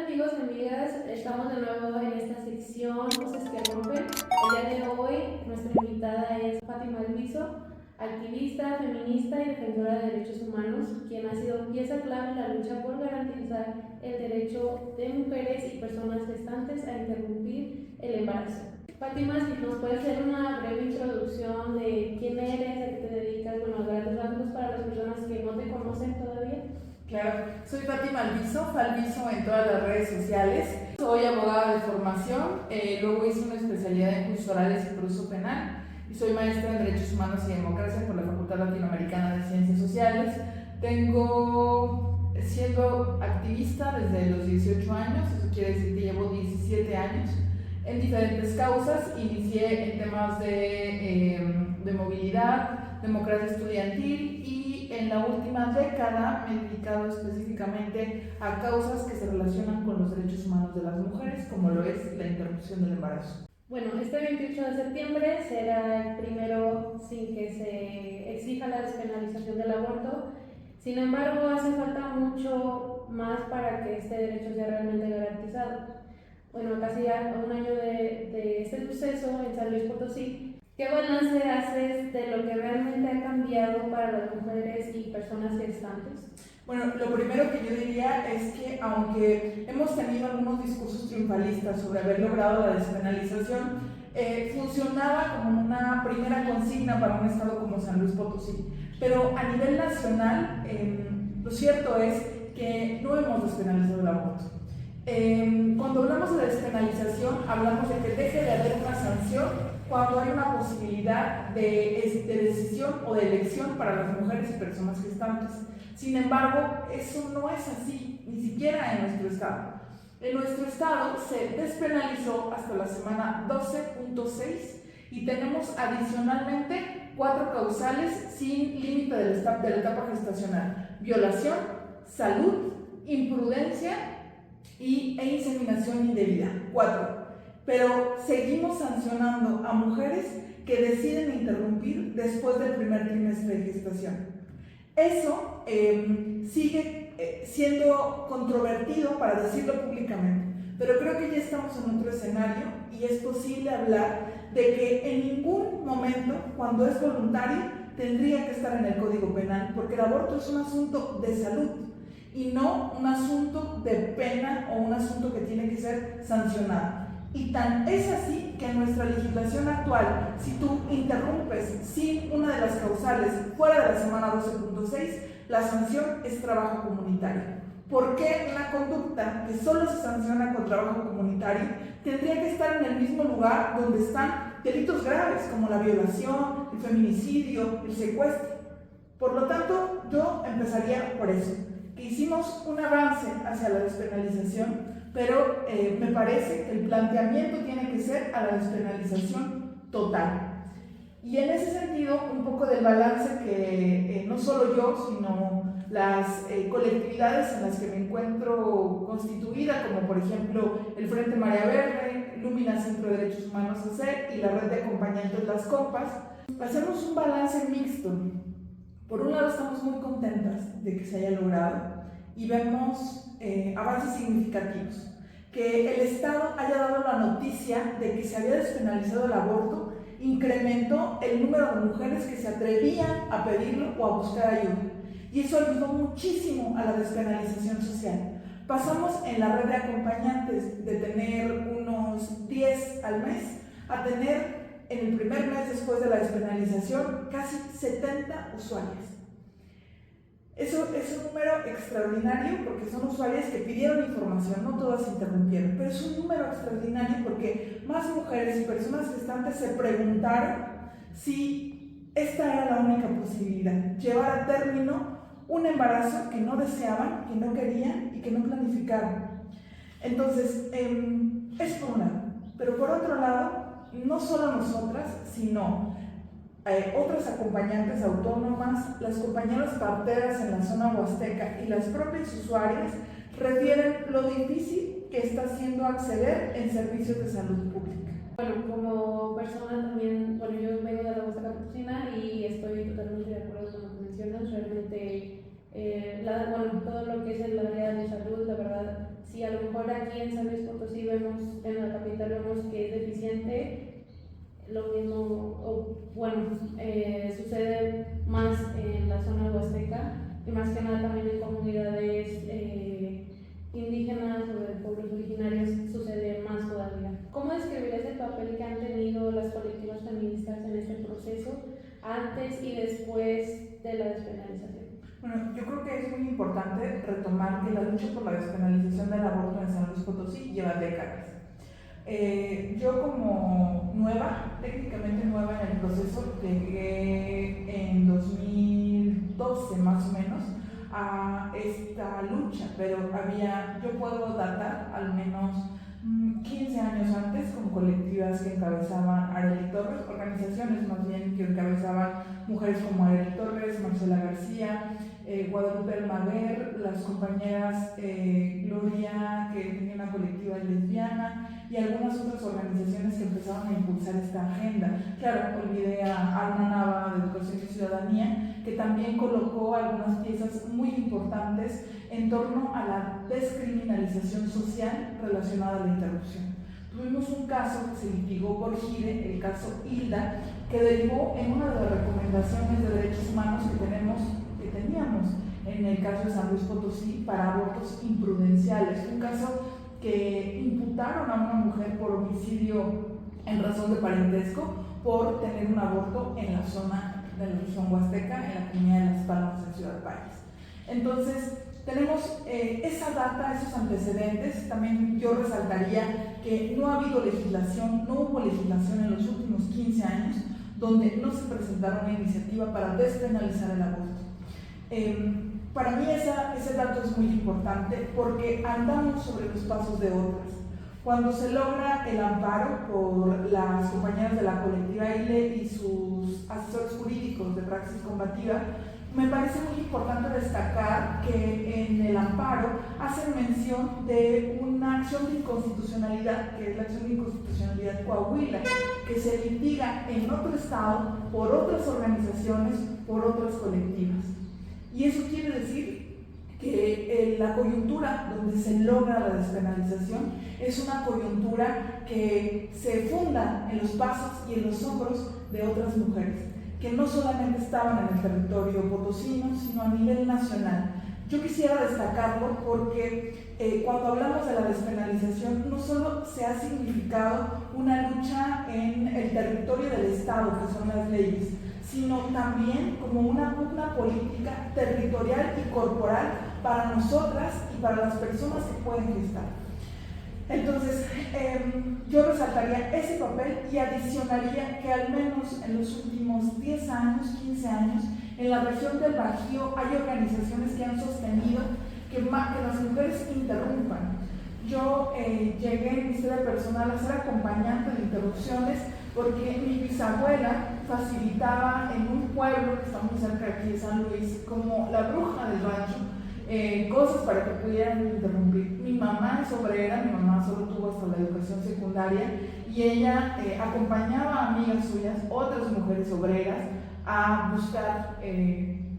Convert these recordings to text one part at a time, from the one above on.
amigos y amigas, estamos de nuevo en esta sección Voces que Rompen. El día de hoy nuestra invitada es Fátima Alviso, activista, feminista y defensora de derechos humanos, quien ha sido pieza clave en la lucha por garantizar el derecho de mujeres y personas gestantes a interrumpir el embarazo. Fátima, si nos puedes hacer una breve introducción de quién eres, a qué te dedicas, bueno, a grandes rasgos para las personas que no te conocen todavía. Claro, soy Fátima Alviso, Falviso en todas las redes sociales. Soy abogada de formación, luego hice una especialidad en juicios orales y proceso penal y soy maestra en Derechos Humanos y Democracia por la Facultad Latinoamericana de Ciencias Sociales. Tengo siendo activista desde los 18 años, eso quiere decir que llevo 17 años en diferentes causas. Inicié en temas de movilidad, democracia estudiantil y en la última década me he dedicado específicamente a causas que se relacionan con los derechos humanos de las mujeres, como lo es la interrupción del embarazo. Bueno, este 28 de septiembre será el primero sin que se exija la despenalización del aborto. Sin embargo, hace falta mucho más para que este derecho sea realmente garantizado. Bueno, casi ya un año de este suceso en San Luis Potosí. ¿Qué balance haces de lo que realmente ha cambiado para las mujeres y personas gestantes? Bueno, lo primero que yo diría es que aunque hemos tenido algunos discursos triunfalistas sobre haber logrado la despenalización, funcionaba como una primera consigna para un estado como San Luis Potosí. Pero a nivel nacional, lo cierto es que no hemos despenalizado el aborto. Cuando hablamos de despenalización, hablamos de que deje de haber una sanción cuando hay una posibilidad de decisión o de elección para las mujeres y personas gestantes. Sin embargo, eso no es así, ni siquiera en nuestro estado. En nuestro estado se despenalizó hasta la semana 12.6 y tenemos adicionalmente 4 causales sin límite de la etapa gestacional: violación, salud, imprudencia e inseminación indebida. 4. Pero seguimos sancionando a mujeres que deciden interrumpir después del primer trimestre de gestación. Eso sigue siendo controvertido, para decirlo públicamente, pero creo que ya estamos en otro escenario y es posible hablar de que en ningún momento, cuando es voluntario, tendría que estar en el Código Penal, porque el aborto es un asunto de salud y no un asunto de pena o un asunto que tiene que ser sancionado. Y tan es así que en nuestra legislación actual, si tú interrumpes sin una de las causales fuera de la semana 12.6, la sanción es trabajo comunitario. ¿Por qué una conducta que solo se sanciona con trabajo comunitario tendría que estar en el mismo lugar donde están delitos graves como la violación, el feminicidio, el secuestro? Por lo tanto, yo empezaría por eso, que hicimos un avance hacia la despenalización, pero me parece que el planteamiento tiene que ser a la despenalización total. Y en ese sentido, un poco del balance que no solo yo, sino las colectividades en las que me encuentro constituida, como por ejemplo el Frente Marea Verde, Lumina Centro de Derechos Humanos AC y la red de acompañantes Las Compas, hacemos un balance mixto. Por un lado, estamos muy contentas de que se haya logrado y vemos avances significativos. Que el Estado haya dado la noticia de que se había despenalizado el aborto incrementó el número de mujeres que se atrevían a pedirlo o a buscar ayuda. Y eso ayudó muchísimo a la despenalización social. Pasamos en la red de acompañantes de tener unos 10 al mes a tener en el primer mes después de la despenalización casi 70 usuarias. Eso es un número extraordinario porque son usuarias que pidieron información, no todas interrumpieron, pero es un número extraordinario porque más mujeres y personas gestantes se preguntaron si esta era la única posibilidad: llevar a término un embarazo que no deseaban, que no querían y que no planificaban. Entonces, es por un lado. Pero por otro lado, no solo nosotras, sino otras acompañantes autónomas, las compañeras parteras en la zona huasteca y las propias usuarias refieren lo difícil que está siendo acceder en servicios de salud pública. Bueno, como persona también, bueno, yo vengo de la Huasteca Potosina y estoy totalmente de acuerdo con lo que mencionas. Realmente, bueno, todo lo que es el área de salud, la verdad, Si a lo mejor aquí en San Luis Potosí vemos, en la capital vemos que es deficiente, lo mismo, sucede más en la zona huasteca y más que nada también en comunidades indígenas o de pueblos originarios sucede más todavía. ¿Cómo describirías el papel que han tenido las colectivas feministas en este proceso antes y después de la despenalización? Bueno, yo creo que es muy importante retomar que la lucha por la despenalización del aborto en San Luis Potosí lleva décadas. Yo como nueva, técnicamente nueva en el proceso, llegué en 2012 más o menos a esta lucha, pero yo puedo datar al menos 15 años antes con colectivas que encabezaban Arely Torres, organizaciones más bien que encabezaban mujeres como Arely Torres, Marcela García, Guadalupe Almaguer, las compañeras Gloria, que tenía una colectiva lesbiana, y algunas otras organizaciones que empezaron a impulsar esta agenda. Claro, olvidé a Alma Nava de Educación y Ciudadanía, que también colocó algunas piezas muy importantes en torno a la descriminalización social relacionada a la interrupción. Tuvimos un caso que se litigó por GIDE, el caso Hilda, que derivó en una de las recomendaciones de derechos humanos que teníamos en el caso de San Luis Potosí para abortos imprudenciales, un caso que imputaron a una mujer por homicidio en razón de parentesco por tener un aborto en la zona de la región huasteca, en la comunidad de Las Palmas, en Ciudad Valles. Entonces, tenemos esa data, esos antecedentes. También yo resaltaría que no ha habido legislación, no hubo legislación en los últimos 15 años donde no se presentara una iniciativa para despenalizar el aborto. Para mí ese dato es muy importante porque andamos sobre los pasos de otras. Cuando se logra el amparo por las compañeras de la colectiva ILE y sus asesores jurídicos de praxis combativa, me parece muy importante destacar que en el amparo hacen mención de una acción de inconstitucionalidad, que es la acción de inconstitucionalidad Coahuila, que se litiga en otro estado por otras organizaciones, por otras colectivas. Y eso quiere decir que la coyuntura donde se logra la despenalización es una coyuntura que se funda en los pasos y en los hombros de otras mujeres, que no solamente estaban en el territorio potosino, sino a nivel nacional. Yo quisiera destacarlo porque cuando hablamos de la despenalización no solo se ha significado una lucha en el territorio del Estado, que son las leyes, sino también como una pugna política territorial y corporal para nosotras y para las personas que pueden gestar. Entonces, yo resaltaría ese papel y adicionaría que al menos en los últimos 10 años, 15 años, en la región del Bajío hay organizaciones que han sostenido que las mujeres interrumpan. Yo llegué en mi historia personal a ser acompañante de interrupciones porque mi bisabuela facilitaba en un pueblo que está muy cerca de aquí de San Luis, como la bruja del rancho, cosas para que pudieran interrumpir. Mi mamá es obrera, mi mamá solo tuvo hasta la educación secundaria y ella acompañaba a amigas suyas, otras mujeres obreras, a buscar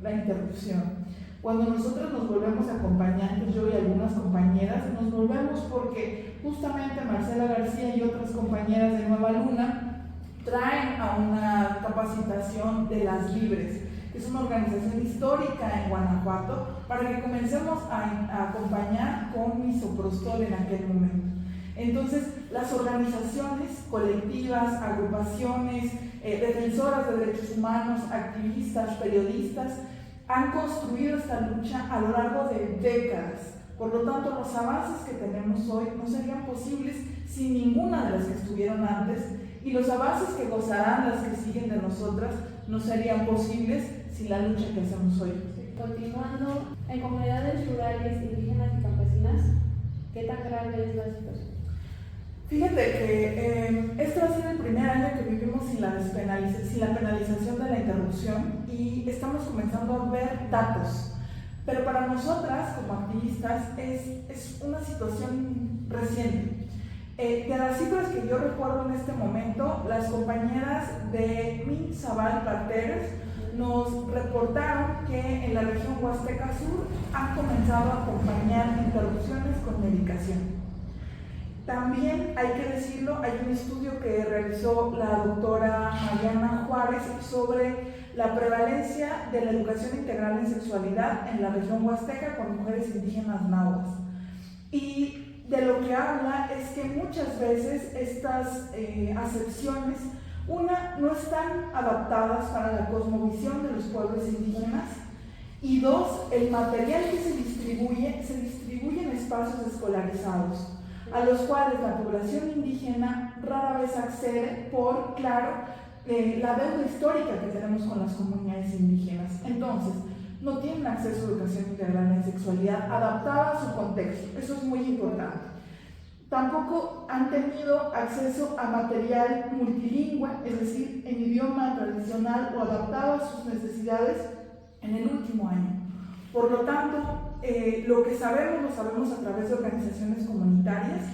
la interrupción. Cuando nosotros nos volvemos acompañantes, yo y algunas compañeras, nos volvemos porque justamente Marcela García y otras compañeras de Nueva Luna traen a una capacitación de las Libres, que es una organización histórica en Guanajuato, para que comencemos a acompañar con misoprostol en aquel momento. Entonces, las organizaciones colectivas, agrupaciones, defensoras de derechos humanos, activistas, periodistas, han construido esta lucha a lo largo de décadas. Por lo tanto, los avances que tenemos hoy no serían posibles sin ninguna de las que estuvieron antes, y los avances que gozarán las que siguen de nosotras no serían posibles sin la lucha que hacemos hoy. Continuando, en comunidades rurales, indígenas y campesinas, ¿qué tan grave es la situación? Fíjate que este va a ser el primer año que vivimos sin la penalización de la interrupción y estamos comenzando a ver datos. Pero para nosotras, como activistas, es una situación reciente. De las cifras que yo recuerdo en este momento, las compañeras de Min Zabal Parteres nos reportaron que en la región Huasteca Sur han comenzado a acompañar interrupciones con medicación. También hay que decirlo, hay un estudio que realizó la doctora Mariana Juárez sobre la prevalencia de la educación integral en sexualidad en la región Huasteca con mujeres indígenas náhuatl. Y de lo que habla es que muchas veces estas acepciones, una, no están adaptadas para la cosmovisión de los pueblos indígenas, y dos, el material que se distribuye en espacios escolarizados, a los cuales la población indígena rara vez accede por, claro, la deuda histórica que tenemos con las comunidades indígenas. Entonces, no tienen acceso a educación integral en sexualidad adaptada a su contexto, eso es muy importante. Tampoco han tenido acceso a material multilingüe, es decir, en idioma tradicional o adaptado a sus necesidades en el último año. Por lo tanto, lo que sabemos lo sabemos a través de organizaciones comunitarias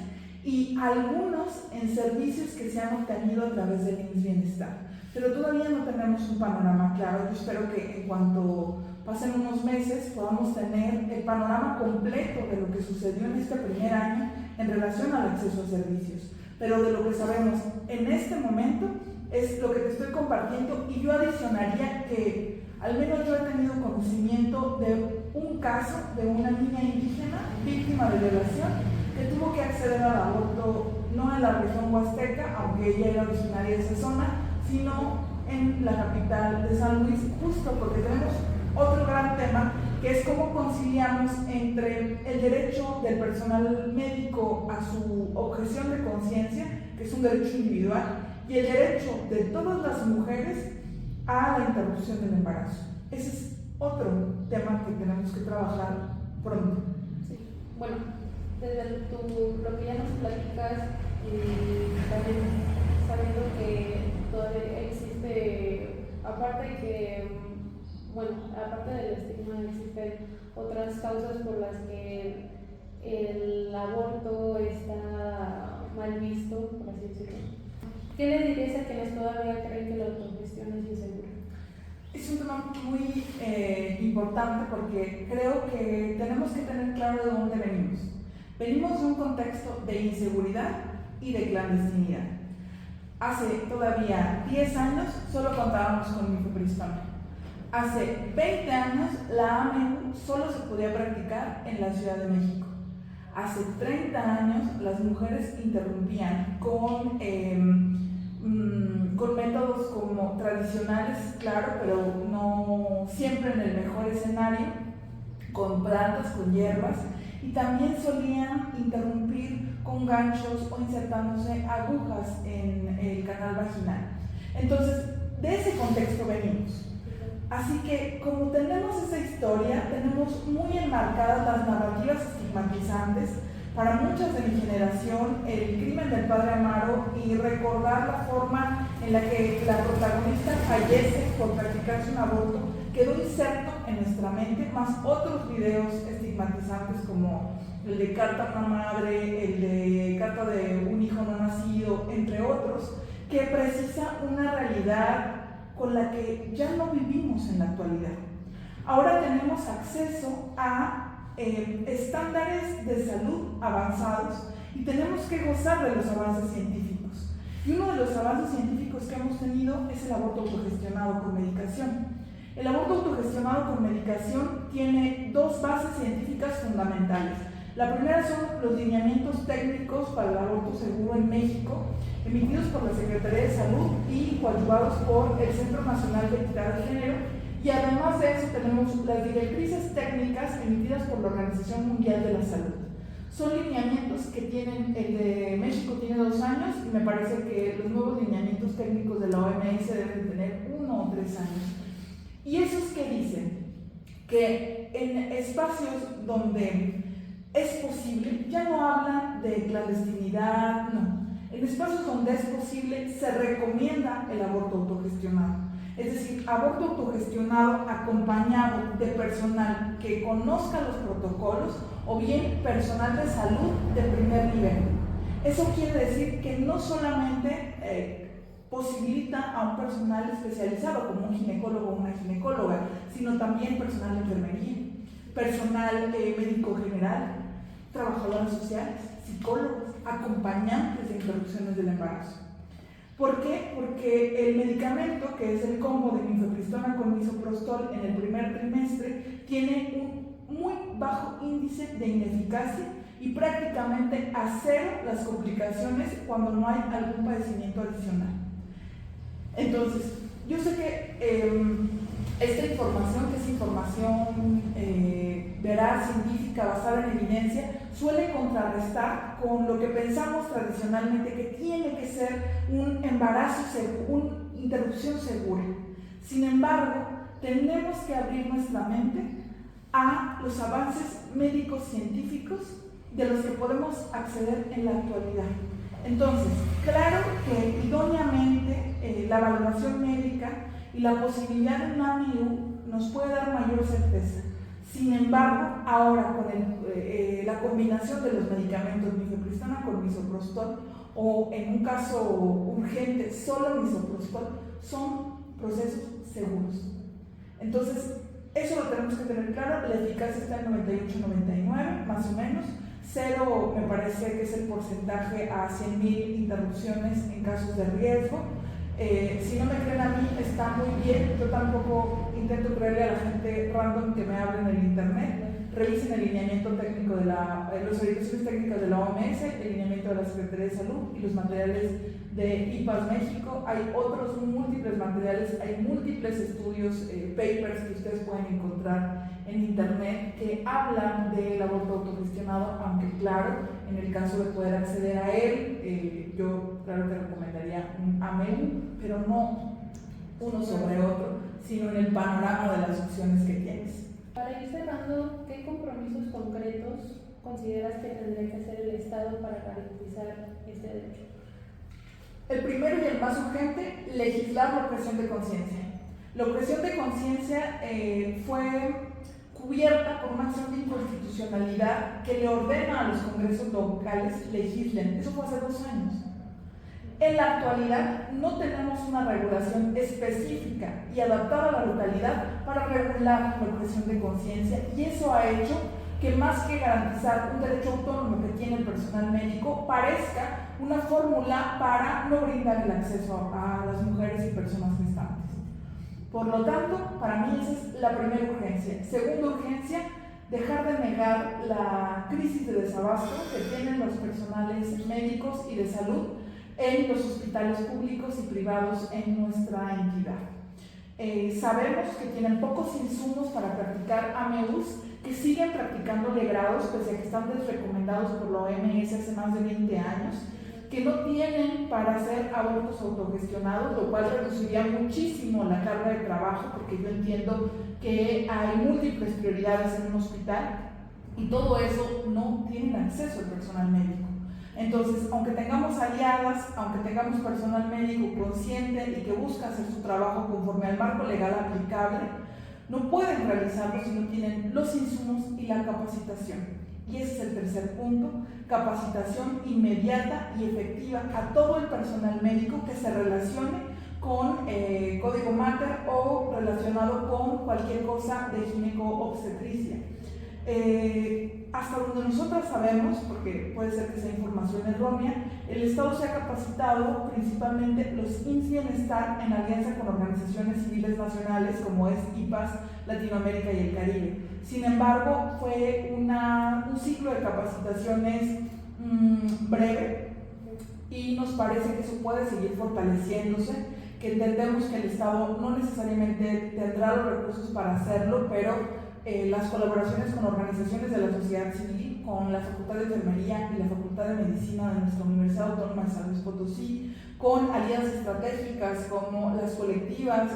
y algunos en servicios que se han obtenido a través del IMSS Bienestar. Pero todavía no tenemos un panorama claro. Yo espero que en cuanto pasen unos meses podamos tener el panorama completo de lo que sucedió en este primer año en relación al acceso a servicios. Pero de lo que sabemos en este momento es lo que te estoy compartiendo, y yo adicionaría que al menos yo he tenido conocimiento de un caso de una niña indígena víctima de violación que tuvo que acceder al aborto no en la región Huasteca, aunque ella era originaria de esa zona, sino en la capital de San Luis, justo porque tenemos otro gran tema que es cómo conciliamos entre el derecho del personal médico a su objeción de conciencia, que es un derecho individual, y el derecho de todas las mujeres a la interrupción del embarazo. Ese es otro tema que tenemos que trabajar pronto. Sí. Bueno, desde lo que ya nos platicas y también sabiendo que todavía existe, aparte del estigma, existen otras causas por las que el aborto está mal visto, por así decirlo. ¿Qué le dirías a quienes todavía creen que la autogestión es insegura? Es un tema muy importante porque creo que tenemos que tener claro de dónde venimos. Venimos de un contexto de inseguridad y de clandestinidad. Hace todavía 10 años solo contábamos con mifepristona. Hace 20 años la AMEU solo se podía practicar en la Ciudad de México. Hace 30 años las mujeres interrumpían con métodos como tradicionales, claro, pero no siempre en el mejor escenario, con plantas, con hierbas, y también solían interrumpir con ganchos o insertándose agujas en el canal vaginal. Entonces, de ese contexto venimos. Así que, como tenemos esa historia, tenemos muy enmarcadas las narrativas estigmatizantes para muchas de mi generación, el crimen del padre Amaro, y recordar la forma en la que la protagonista fallece por practicarse un aborto quedó inserto en nuestra mente, más otros videos estigmatizantes como el de carta a una madre, el de carta de un hijo no nacido, entre otros, que precisa una realidad con la que ya no vivimos en la actualidad. Ahora tenemos acceso a estándares de salud avanzados y tenemos que gozar de los avances científicos. Y uno de los avances científicos que hemos tenido es el aborto autogestionado con medicación. El aborto autogestionado con medicación tiene dos bases científicas fundamentales. La primera son los lineamientos técnicos para el aborto seguro en México, emitidos por la Secretaría de Salud y coadyuvados por el Centro Nacional de Equidad de Género. Y además de eso tenemos las directrices técnicas emitidas por la Organización Mundial de la Salud. Son lineamientos que tienen, el de México tiene 2 años y me parece que los nuevos lineamientos técnicos de la OMS deben tener 1 o 3 años. ¿Y esos qué dicen? Que en espacios donde es posible, ya no hablan de clandestinidad, no. En espacios donde es posible se recomienda el aborto autogestionado. Es decir, aborto autogestionado acompañado de personal que conozca los protocolos o bien personal de salud de primer nivel. Eso quiere decir que no solamente posibilita a un personal especializado como un ginecólogo o una ginecóloga, sino también personal de enfermería, personal médico general, trabajadoras sociales, psicólogos, acompañantes de interrupciones del embarazo. ¿Por qué? Porque el medicamento, que es el combo de mifepristona con misoprostol en el primer trimestre, tiene un muy bajo índice de ineficacia y prácticamente a cero las complicaciones cuando no hay algún padecimiento adicional. Entonces, yo sé que esta información, que es información veraz, científica, basada en evidencia, suele contrarrestar con lo que pensamos tradicionalmente que tiene que ser un embarazo seguro, una interrupción segura. Sin embargo, tenemos que abrir nuestra mente a los avances médicos científicos de los que podemos acceder en la actualidad. Entonces, claro que idóneamente la valoración médica y la posibilidad de un AMIU nos puede dar mayor certeza. Sin embargo, ahora con la combinación de los medicamentos mifepristona con misoprostol o en un caso urgente solo misoprostol son procesos seguros. Entonces, eso lo tenemos que tener claro. La eficacia está en 98-99 más o menos. Cero me parece que es el porcentaje a 100.000 interrupciones en casos de riesgo. Si no me creen a mí, está muy bien. Yo tampoco intento creerle a la gente random que me hable en el internet. Revisen el lineamiento técnico de las orientaciones técnicas de la OMS, el lineamiento de la Secretaría de Salud y los materiales de IPAS México. Hay otros múltiples materiales, hay múltiples estudios, papers que ustedes pueden encontrar en internet que hablan del aborto autogestionado, aunque claro, en el caso de poder acceder a él, yo claro que recomendaría un AMEU, pero no uno sobre otro, sino en el panorama de las opciones que tienes. Para ir cerrando, ¿qué compromisos concretos consideras que tendría que hacer el Estado para garantizar este derecho? El primero y el más urgente, legislar la objeción de conciencia. La objeción de conciencia fue cubierta por una acción de inconstitucionalidad que le ordena a los congresos locales legislen. Eso fue hace 2 años. En la actualidad no tenemos una regulación específica y adaptada a la localidad para regular la objeción de conciencia, y eso ha hecho que más que garantizar un derecho autónomo que tiene el personal médico, parezca una fórmula para no brindar el acceso a las mujeres y personas gestantes. Por lo tanto, para mí esa es la primera urgencia. Segunda urgencia, dejar de negar la crisis de desabasto que tienen los personales médicos y de salud en los hospitales públicos y privados en nuestra entidad. Sabemos que tienen pocos insumos para practicar AMEUs, que siguen practicando legrados, pese a que están desrecomendados por la OMS hace más de 20 años, que no tienen para hacer abortos autogestionados, lo cual reduciría muchísimo la carga de trabajo, porque yo entiendo que hay múltiples prioridades en un hospital y todo eso no tienen acceso al personal médico. Entonces, aunque tengamos aliadas, aunque tengamos personal médico consciente y que busca hacer su trabajo conforme al marco legal aplicable, no pueden realizarlo si no tienen los insumos y la capacitación. Y ese es el tercer punto, capacitación inmediata y efectiva a todo el personal médico que se relacione con código mater o relacionado con cualquier cosa de gineco-obstetricia. Hasta donde nosotras sabemos, porque puede ser que sea información errónea, el Estado se ha capacitado principalmente los IMSS Bienestar en alianza con organizaciones civiles nacionales como es IPAS, Latinoamérica y el Caribe. Sin embargo, fue un ciclo de capacitaciones breve y nos parece que eso puede seguir fortaleciéndose, que entendemos que el Estado no necesariamente tendrá los recursos para hacerlo, pero las colaboraciones con organizaciones de la sociedad civil, con la Facultad de Enfermería y la Facultad de Medicina de nuestra Universidad Autónoma de San Luis Potosí, con alianzas estratégicas como las colectivas,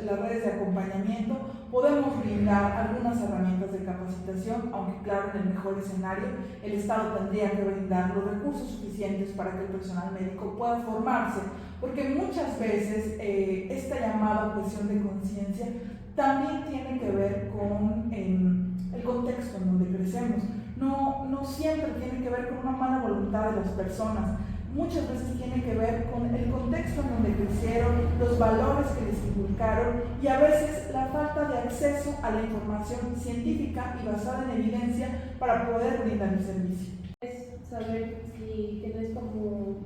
las redes de acompañamiento, podemos brindar algunas herramientas de capacitación, aunque claro, en el mejor escenario, el Estado tendría que brindar los recursos suficientes para que el personal médico pueda formarse, porque muchas veces esta llamada objeción de conciencia también tiene que ver con el contexto en donde crecemos. No siempre tiene que ver con una mala voluntad de las personas. muchas veces tiene que ver con el contexto en donde crecieron, los valores que les inculcaron y a veces la falta de acceso a la información científica y basada en evidencia para poder brindar el servicio. Es saber si tienes como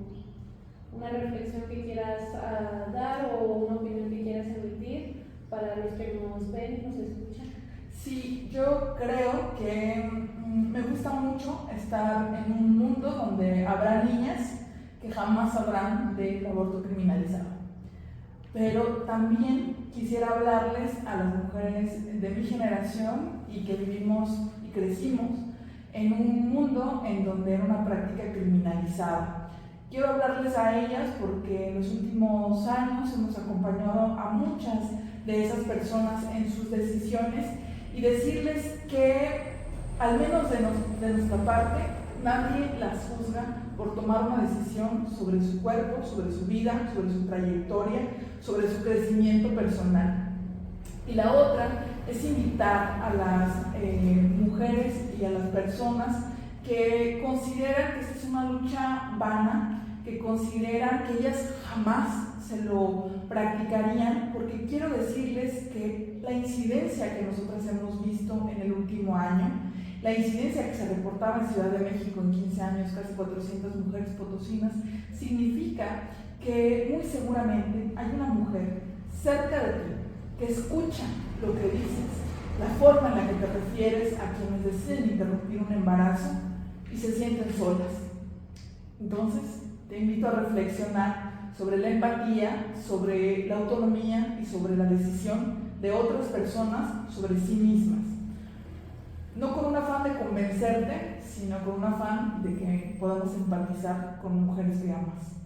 una reflexión que quieras dar o una opinión que quieras emitir para los que nos ven y nos escuchan. Sí, yo creo que me gusta mucho estar en un mundo donde habrá niñas que jamás sabrán del aborto criminalizado. Pero también quisiera hablarles a las mujeres de mi generación y que vivimos y crecimos en un mundo en donde era una práctica criminalizada. Quiero hablarles a ellas porque en los últimos años hemos acompañado a muchas de esas personas en sus decisiones y decirles que, al menos de nuestra parte, nadie las juzga por tomar una decisión sobre su cuerpo, sobre su vida, sobre su trayectoria, sobre su crecimiento personal. Y la otra es invitar a las mujeres y a las personas que consideran que esta es una lucha vana, que consideran que ellas jamás se lo practicarían, porque quiero decirles que la incidencia que nosotras hemos visto en el último año, la incidencia que se reportaba en Ciudad de México en 15 años, casi 400 mujeres potosinas, significa que muy seguramente hay una mujer cerca de ti que escucha lo que dices, la forma en la que te refieres a quienes deciden interrumpir un embarazo y se sienten solas. Entonces, te invito a reflexionar sobre la empatía, sobre la autonomía y sobre la decisión de otras personas sobre sí mismas. No con un afán de convencerte, sino con un afán de que podamos empatizar con mujeres que amas.